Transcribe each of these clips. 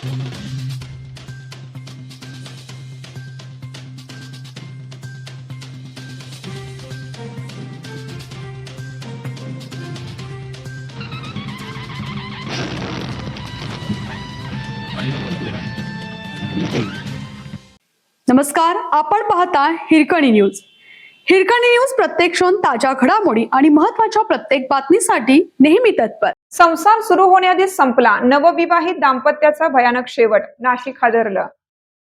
नमस्कार, आपण पाहता हिरकणी न्यूज. हिरकणी न्यूज प्रत्येक क्षण ताज्या घडामोडी आणि महत्त्वाच्या प्रत्येक बातमीसाठी नेहमी तत्पर. संसार सुरू होण्याआधीच संपला, नवविवाहित दाम्पत्याचा भयानक शेवट. नाशिक हादरलं.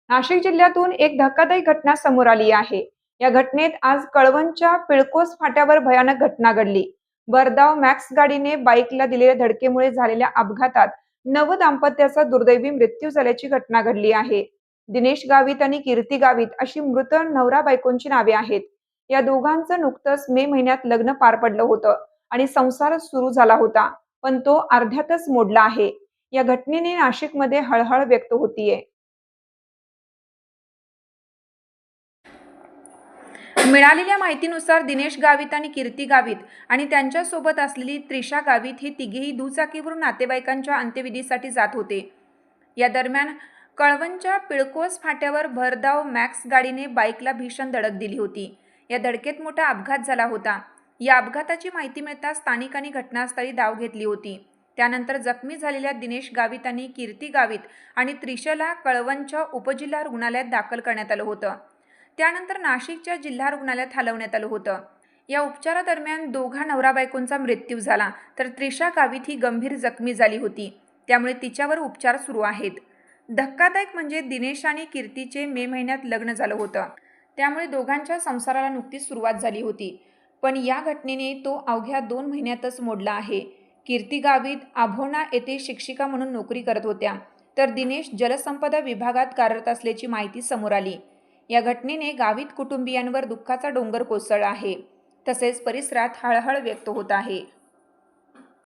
नाशिक जिल्ह्यातून एक धक्कादायक घटना समोर आली आहे. या घटनेत आज कळवणच्या पिळकोस फाट्यावर भयानक घटना घडली. भरधाव मॅक्स गाडीने बाईकला दिलेल्या धडकेमुळे झालेल्या अपघातात नव दाम्पत्याचा दुर्दैवी मृत्यू झाल्याची घटना घडली आहे. दिनेश गावित आणि कीर्ती गावित अशी मृत नवरा बायकोंची नावे आहेत. या दोघांचं नुकतंच मे महिन्यात लग्न पार पडलं होतं आणि संसार सुरू झाला होता, पण तो अर्ध्यातच मोडला आहे. या घटनेने नाशिकमध्ये हळहळ व्यक्त होतीये. मिळालेल्या माहितीनुसार दिनेश गावित आणि कीर्ती गावित आणि त्यांच्या सोबत असलेली त्रिशा गावित ही तिघेही दुचाकीवरून नातेवाईकांच्या अंत्यविधीसाठी जात होते. या दरम्यान कळवणच्या पिळकोस फाट्यावर भरधाव मॅक्स गाडीने बाईकला भीषण धडक दिली होती. या धडकेत मोठा अपघात झाला होता. या अपघाताची माहिती मिळताच स्थानिकांनी घटनास्थळी धाव घेतली होती. त्यानंतर जखमी झालेल्या दिनेश गावित आणि कीर्ती गावित आणि त्रिशाला कळवणच्या उपजिल्हा रुग्णालयात दाखल करण्यात आलं होतं. त्यानंतर नाशिकच्या जिल्हा रुग्णालयात हलवण्यात आलं होतं. या उपचारादरम्यान दोघा नवरा बायकोंचा मृत्यू झाला, तर त्रिशा गावित ही गंभीर जखमी झाली होती. त्यामुळे तिच्यावर उपचार सुरू आहेत. धक्कादायक म्हणजे दिनेश आणि कीर्तीचे मे महिन्यात लग्न झालं होतं. त्यामुळे दोघांच्या संसाराला नुकतीच सुरुवात झाली होती, पण या घटनेने तो अवघ्या 2 महिन्यातच मोडला आहे. कीर्ती गावित आभोणा येथे शिक्षिका म्हणून नोकरी करत होत्या, तर दिनेश जलसंपदा विभागात कार्यरत असल्याची माहिती समोर आली. या घटनेने गावित कुटुंबियांवर दुःखाचा डोंगर कोसळला आहे. तसेच परिसरात हळहळ व्यक्त होत आहे.